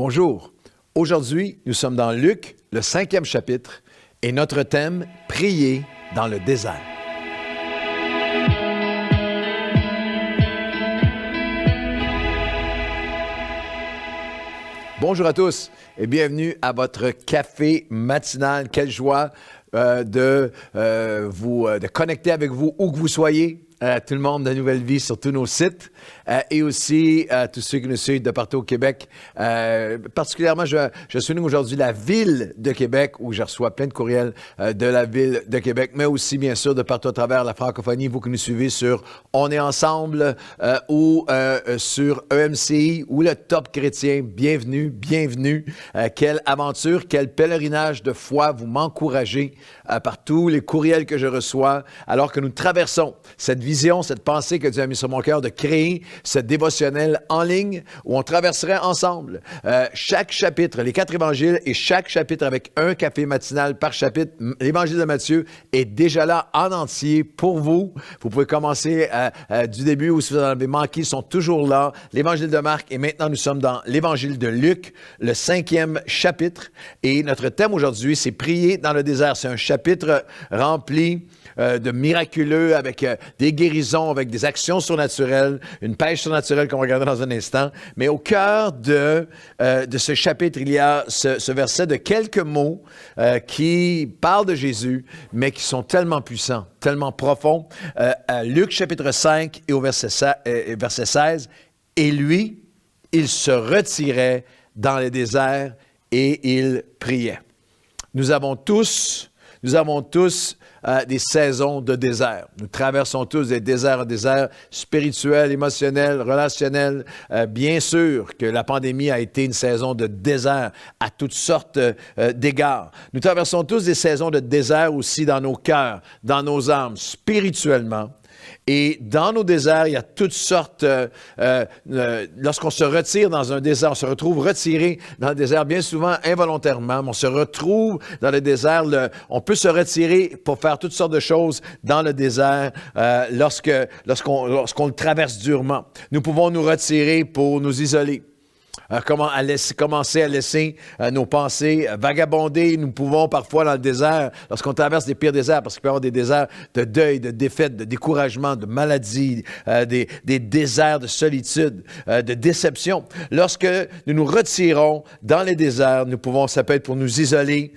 Bonjour. Aujourd'hui, nous sommes dans Luc, le 5e chapitre, et notre thème, prier dans le désert. Bonjour à tous et bienvenue à votre café matinal. Quelle joie de connecter avec vous où que vous soyez. Tout le monde de Nouvelle Vie sur tous nos sites et aussi tous ceux qui nous suivent de partout au Québec. Particulièrement, je souligne aujourd'hui la ville de Québec où je reçois plein de courriels de la ville de Québec, mais aussi bien sûr de partout à travers la francophonie, vous qui nous suivez sur On est ensemble ou sur EMCI ou le Top Chrétien. Bienvenue, bienvenue. Quelle aventure, quel pèlerinage de foi vous m'encouragez par tous les courriels que je reçois alors que nous traversons cette vision, cette pensée que Dieu a mis sur mon cœur de créer ce dévotionnel en ligne où on traverserait ensemble chaque chapitre, les 4 évangiles et chaque chapitre avec un café matinal par chapitre. L'évangile de Matthieu est déjà là en entier pour vous. Vous pouvez commencer du début ou si vous en avez manqué, ils sont toujours là. L'évangile de Marc et maintenant nous sommes dans l'évangile de Luc, le 5e chapitre. Et notre thème aujourd'hui, c'est prier dans le désert. C'est un chapitre rempli de miraculeux avec des guérisons, avec des actions surnaturelles, une pêche surnaturelle qu'on va regarder dans un instant. Mais au cœur de ce chapitre, il y a ce verset de quelques mots qui parlent de Jésus, mais qui sont tellement puissants, tellement profonds. Luc chapitre 5 et au verset 16, « Et lui, il se retirait dans les déserts et il priait. » Nous avons tous des saisons de désert. Nous traversons tous des déserts spirituels, émotionnels, relationnels. Bien sûr que la pandémie a été une saison de désert à toutes sortes d'égards. Nous traversons tous des saisons de désert aussi dans nos cœurs, dans nos âmes, spirituellement. Et dans nos déserts, il y a toutes sortes... lorsqu'on se retire dans un désert, on se retrouve retiré dans le désert, bien souvent involontairement, mais on se retrouve dans le désert. On peut se retirer pour faire toutes sortes de choses dans le désert lorsqu'on le traverse durement. Nous pouvons nous retirer pour nous isoler. Commencer à laisser nos pensées vagabonder. Nous pouvons parfois dans le désert, lorsqu'on traverse des pires déserts, parce qu'il peut y avoir des déserts de deuil, de défaite, de découragement, de maladie, des déserts de solitude, de déception. Lorsque nous nous retirons dans les déserts, ça peut être pour nous isoler.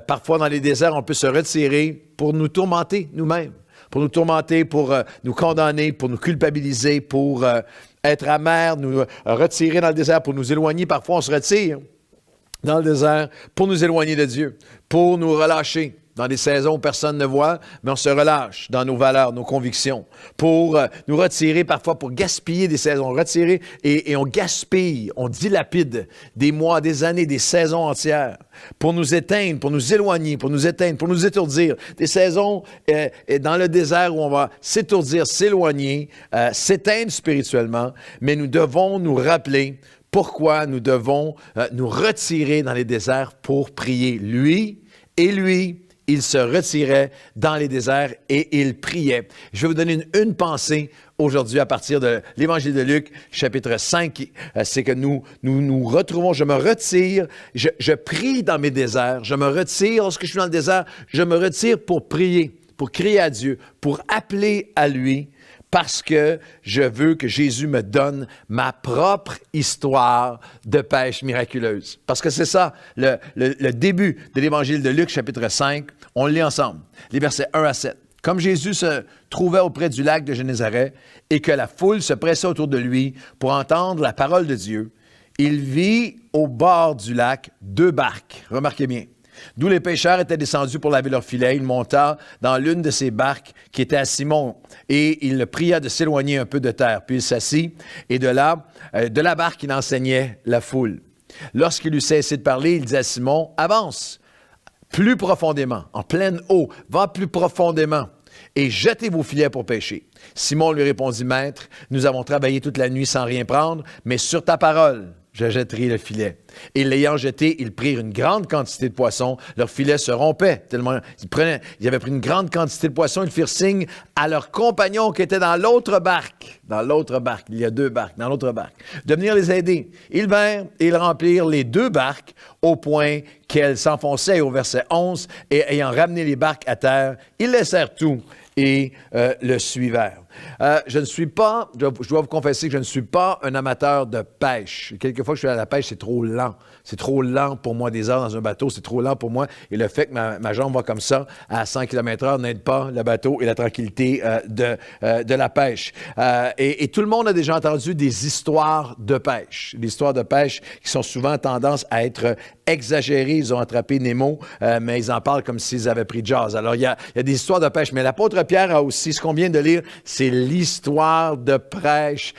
Parfois dans les déserts, on peut se retirer pour nous tourmenter nous-mêmes, pour nous condamner, pour nous culpabiliser, pour... être amer, nous retirer dans le désert pour nous éloigner. Parfois, on se retire dans le désert pour nous éloigner de Dieu, pour nous relâcher dans des saisons où personne ne voit, mais on se relâche dans nos valeurs, nos convictions, pour nous retirer parfois, pour gaspiller des saisons. Retirer et on gaspille, on dilapide des mois, des années, des saisons entières pour nous éteindre, pour nous éloigner, pour nous éteindre, pour nous étourdir. Des saisons dans le désert où on va s'étourdir, s'éloigner, s'éteindre spirituellement, mais nous devons nous rappeler pourquoi nous devons nous retirer dans les déserts pour prier. Lui, il se retirait dans les déserts et il priait. Je vais vous donner une pensée aujourd'hui à partir de l'Évangile de Luc, chapitre 5. C'est que nous retrouvons, je me retire, je prie dans mes déserts, je me retire, lorsque je suis dans le désert, je me retire pour prier, pour crier à Dieu, pour appeler à lui, parce que je veux que Jésus me donne ma propre histoire de pêche miraculeuse. Parce que c'est ça, le début de l'Évangile de Luc, chapitre 5, on le lit ensemble, les versets 1 à 7. Comme Jésus se trouvait auprès du lac de Génézareth et que la foule se pressait autour de lui pour entendre la parole de Dieu, il vit au bord du lac 2 barques. Remarquez bien. D'où les pêcheurs étaient descendus pour laver leurs filets. Il monta dans l'une de ces barques qui était à Simon et il le pria de s'éloigner un peu de terre. Puis il s'assit et de la barque, il enseignait la foule. Lorsqu'il eut cessé de parler, il dit à Simon, « Avance plus profondément, en pleine eau, va plus profondément et jetez vos filets pour pêcher. » Simon lui répondit, « Maître, nous avons travaillé toute la nuit sans rien prendre, mais sur ta parole, je jetterai le filet. Et l'ayant jeté, ils prirent une grande quantité de poissons. Leur filet se rompait tellement ils avaient pris une grande quantité de poissons. Ils firent signe à leurs compagnons qui étaient dans l'autre barque. Dans l'autre barque. Il y a 2 barques. Dans l'autre barque. De venir les aider. Ils vinrent et ils remplirent les 2 barques au point qu'elles s'enfonçaient. Au verset 11, et ayant ramené les barques à terre, ils laissèrent tout et le suivèrent. Je dois vous confesser que je ne suis pas un amateur de pêche. Quelquefois que je suis à la pêche, c'est trop lent. C'est trop lent pour moi, des heures dans un bateau, c'est trop lent pour moi. Et le fait que ma jambe va comme ça, à 100 km/h, n'aide pas le bateau et la tranquillité de la pêche. Et tout le monde a déjà entendu des histoires de pêche. Des histoires de pêche qui sont souvent tendance à être exagérées. Ils ont attrapé Nemo, mais ils en parlent comme s'ils avaient pris Jaws. Alors, il y a des histoires de pêche. Mais l'apôtre Pierre a aussi, ce qu'on vient de lire, c'est l'histoire de pêche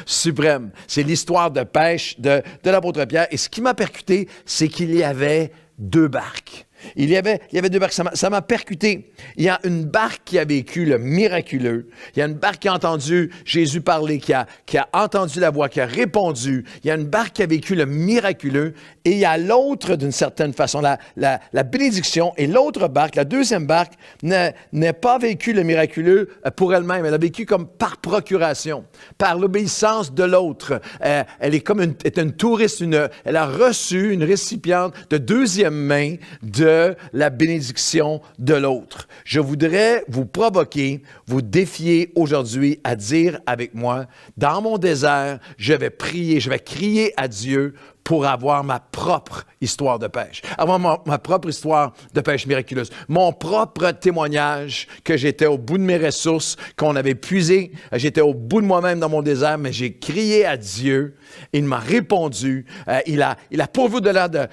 suprême. C'est l'histoire de pêche de l'apôtre Pierre. Et ce qui m'a percuté, c'est qu'il y avait 2 barques. Il y avait 2 barques. Ça m'a percuté. Il y a une barque qui a vécu le miraculeux. Il y a une barque qui a entendu Jésus parler, qui a entendu la voix, qui a répondu. Il y a une barque qui a vécu le miraculeux. Et il y a l'autre, d'une certaine façon, la bénédiction. Et l'autre barque, la deuxième barque, n'a pas vécu le miraculeux pour elle-même. Elle a vécu comme par procuration, par l'obéissance de l'autre. Elle est comme une touriste. Elle a reçu une récipiente de deuxième main de la bénédiction de l'autre. Je voudrais vous provoquer, vous défier aujourd'hui à dire avec moi, dans mon désert, je vais prier, je vais crier à Dieu pour avoir ma propre histoire de pêche, avoir ma propre histoire de pêche miraculeuse, mon propre témoignage que j'étais au bout de mes ressources, qu'on avait puisé, j'étais au bout de moi-même dans mon désert, mais j'ai crié à Dieu, il m'a répondu, il a pourvu au-delà de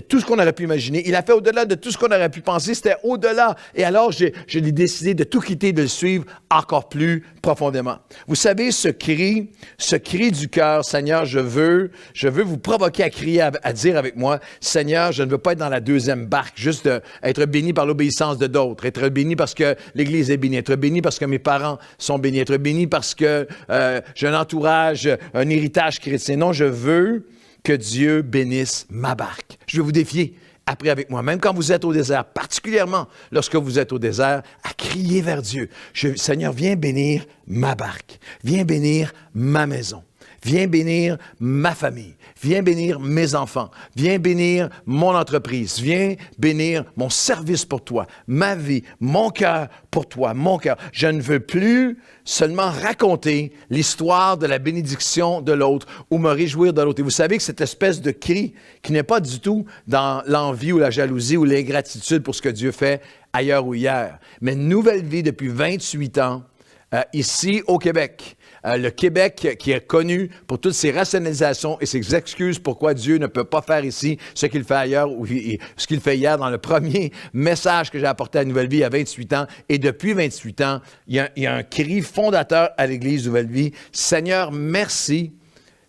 tout ce qu'on aurait pu imaginer, il a fait au-delà de tout ce qu'on aurait pu penser, c'était au-delà, et alors je l'ai décidé de tout quitter, de le suivre encore plus profondément. Vous savez, ce cri du cœur, Seigneur, je veux vous provoquer à crier, à dire avec moi, Seigneur, je ne veux pas être dans la deuxième barque, juste être béni par l'obéissance de d'autres, être béni parce que l'Église est bénie, être béni parce que mes parents sont bénis, être béni parce que j'ai un entourage, un héritage chrétien. Non, je veux que Dieu bénisse ma barque. Je veux vous défier. Après avec moi, même quand vous êtes au désert, particulièrement lorsque vous êtes au désert, à crier vers Dieu. Seigneur, viens bénir ma barque, viens bénir ma maison. Viens bénir ma famille. Viens bénir mes enfants. Viens bénir mon entreprise. Viens bénir mon service pour toi, ma vie, mon cœur pour toi, mon cœur. Je ne veux plus seulement raconter l'histoire de la bénédiction de l'autre ou me réjouir de l'autre. Et vous savez que cette espèce de cri qui n'est pas du tout dans l'envie ou la jalousie ou l'ingratitude pour ce que Dieu fait ailleurs ou hier, mais une nouvelle vie depuis 28 ans ici au Québec. Le Québec qui est connu pour toutes ses rationalisations et ses excuses pourquoi Dieu ne peut pas faire ici ce qu'il fait ailleurs ou ce qu'il fait hier dans le premier message que j'ai apporté à Nouvelle Vie il y a 28 ans. Et depuis 28 ans, il y a un cri fondateur à l'Église Nouvelle Vie. Seigneur, merci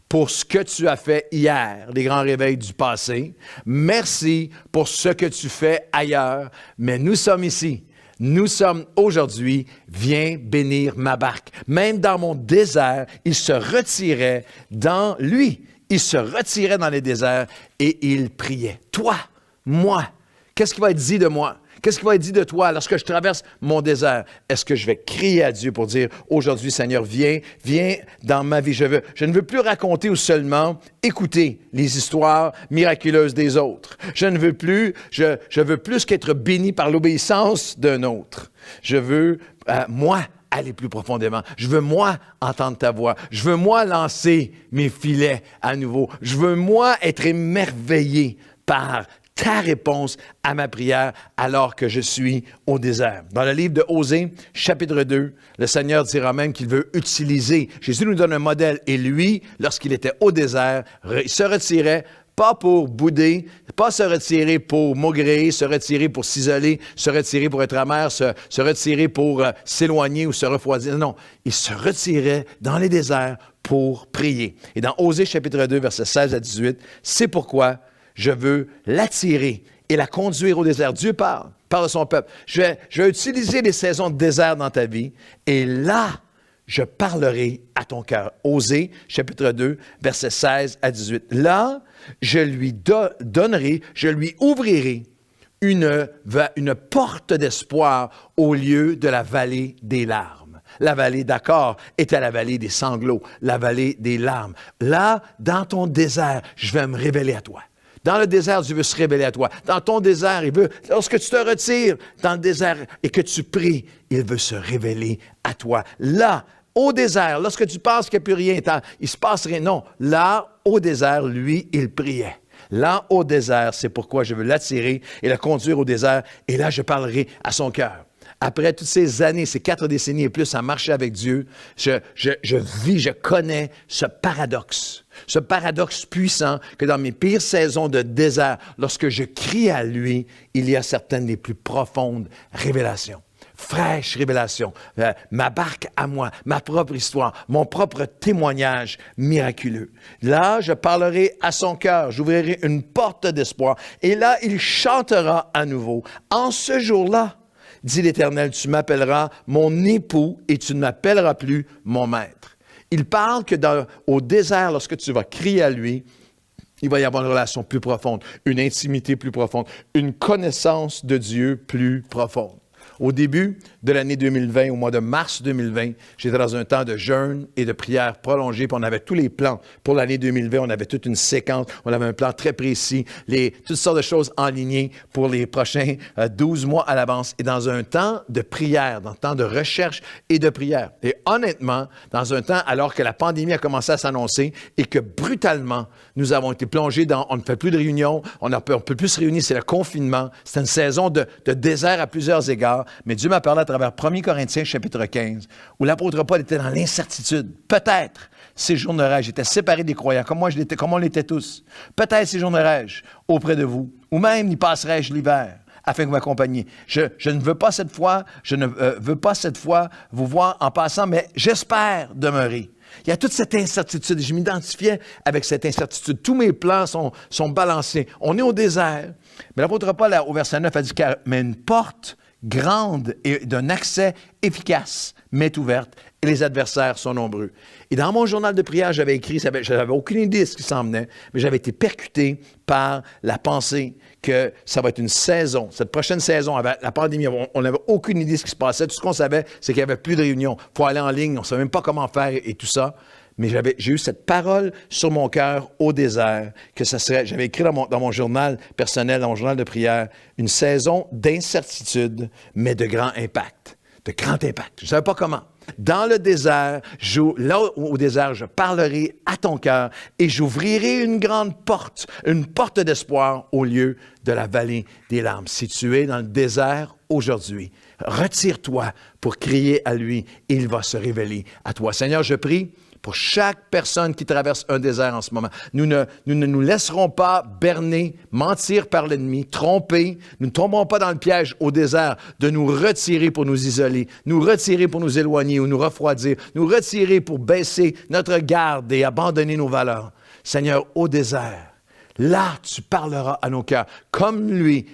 pour ce que tu as fait hier, les grands réveils du passé. Merci pour ce que tu fais ailleurs, mais nous sommes ici. Nous sommes aujourd'hui, viens bénir ma barque. Même dans mon désert, il se retirait dans lui. Il se retirait dans les déserts et il priait. Toi, moi, qu'est-ce qui va être dit de moi? Qu'est-ce qui va être dit de toi lorsque je traverse mon désert? Est-ce que je vais crier à Dieu pour dire, aujourd'hui, Seigneur, viens dans ma vie. Je ne veux plus raconter ou seulement écouter les histoires miraculeuses des autres. Je veux plus qu'être béni par l'obéissance d'un autre. Je veux, moi, aller plus profondément. Je veux, moi, entendre ta voix. Je veux, moi, lancer mes filets à nouveau. Je veux, moi, être émerveillé par ta réponse à ma prière alors que je suis au désert. Dans le livre de Osée, chapitre 2, le Seigneur dira même qu'il veut utiliser. Jésus nous donne un modèle et lui, lorsqu'il était au désert, il se retirait pas pour bouder, pas se retirer pour maugréer, se retirer pour s'isoler, se retirer pour être amer, se retirer pour s'éloigner ou se refroidir. Non, il se retirait dans les déserts pour prier. Et dans Osée chapitre 2, versets 16 à 18, c'est pourquoi je veux l'attirer et la conduire au désert. Dieu parle de son peuple. Je vais utiliser les saisons de désert dans ta vie et là, je parlerai à ton cœur. Osée, chapitre 2, versets 16 à 18. Là, je lui donnerai, je lui ouvrirai une porte d'espoir au lieu de la vallée des larmes. La vallée d'Achor était la vallée des sanglots, la vallée des larmes. Là, dans ton désert, je vais me révéler à toi. Dans le désert, Dieu veut se révéler à toi. Dans ton désert, il veut, lorsque tu te retires dans le désert et que tu pries, il veut se révéler à toi. Là, au désert, lorsque tu penses qu'il n'y a plus rien, il ne se passe rien. Non, là, au désert, lui, il priait. Là, au désert, c'est pourquoi je veux l'attirer et le conduire au désert. Et là, je parlerai à son cœur. Après toutes ces années, ces 4 décennies et plus à marcher avec Dieu, je connais ce paradoxe puissant que dans mes pires saisons de désert, lorsque je crie à lui, il y a certaines des plus profondes révélations. Fraîche révélation, ma barque à moi, ma propre histoire, mon propre témoignage miraculeux. Là, je parlerai à son cœur, j'ouvrirai une porte d'espoir, et là, il chantera à nouveau. En ce jour-là, dit l'Éternel, tu m'appelleras mon époux et tu ne m'appelleras plus mon maître. Il parle que au désert, lorsque tu vas crier à lui, il va y avoir une relation plus profonde, une intimité plus profonde, une connaissance de Dieu plus profonde. Au début de l'année 2020, au mois de mars 2020, j'étais dans un temps de jeûne et de prière prolongée, puis on avait tous les plans. Pour l'année 2020, on avait toute une séquence, on avait un plan très précis, toutes sortes de choses enlignées pour les prochains 12 mois à l'avance. Et dans un temps de prière, dans un temps de recherche et de prière. Et honnêtement, dans un temps, alors que la pandémie a commencé à s'annoncer et que brutalement, nous avons été plongés dans, on ne fait plus de réunions, on ne peut plus se réunir, c'est le confinement. C'est une saison de désert à plusieurs égards. Mais Dieu m'a parlé à travers 1 Corinthiens, chapitre 15, où l'apôtre Paul était dans l'incertitude. Peut-être séjournerai-je, j'étais séparé des croyants, comme on l'était tous. Peut-être séjournerai-je auprès de vous, ou même y passerai-je l'hiver, afin que vous m'accompagniez. Je ne veux pas cette fois, vous voir en passant, mais j'espère demeurer. Il y a toute cette incertitude. Je m'identifiais avec cette incertitude. Tous mes plans sont balancés. On est au désert. Mais l'apôtre Paul, au verset 9, a dit, mais une porte grande et d'un accès efficace m'est ouverte et les adversaires sont nombreux. Et dans mon journal de prière, j'avais écrit, je n'avais aucune idée de ce qui s'en venait, mais j'avais été percuté par la pensée que ça va être une saison, cette prochaine saison, avec la pandémie, on n'avait aucune idée de ce qui se passait. Tout ce qu'on savait, c'est qu'il n'y avait plus de réunions. Il faut aller en ligne, on ne savait même pas comment faire et tout ça. Mais j'ai eu cette parole sur mon cœur au désert, que ça serait, j'avais écrit dans mon journal personnel, dans mon journal de prière, une saison d'incertitude, mais de grand impact. De grand impact. Je ne savais pas comment. Dans le désert, là au désert, je parlerai à ton cœur et j'ouvrirai une grande porte, une porte d'espoir au lieu de la vallée des larmes. Si tu es dans le désert aujourd'hui, retire-toi pour crier à lui et il va se révéler à toi. Seigneur, je prie pour chaque personne qui traverse un désert en ce moment. Nous ne nous laisserons pas berner, mentir par l'ennemi, tromper. Nous ne tomberons pas dans le piège au désert de nous retirer pour nous isoler, nous retirer pour nous éloigner ou nous refroidir, nous retirer pour baisser notre garde et abandonner nos valeurs. Seigneur, au désert, là, tu parleras à nos cœurs comme lui.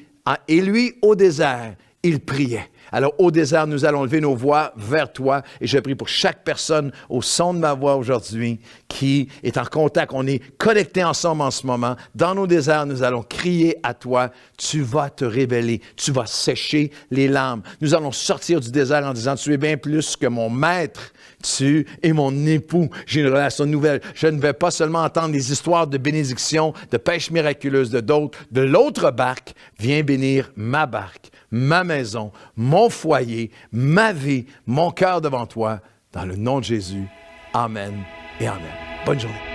Et lui, au désert, il priait. Alors, au désert, nous allons lever nos voix vers toi et je prie pour chaque personne au son de ma voix aujourd'hui qui est en contact. On est connectés ensemble en ce moment. Dans nos déserts, nous allons crier à toi. Tu vas te révéler. Tu vas sécher les larmes. Nous allons sortir du désert en disant, tu es bien plus que mon maître. Tu es mon époux. J'ai une relation nouvelle. Je ne vais pas seulement entendre des histoires de bénédiction, de pêche miraculeuse de d'autres. De l'autre barque, viens bénir ma barque, ma maison, mon foyer, ma vie, mon cœur devant toi. Dans le nom de Jésus. Amen et amen. Bonne journée.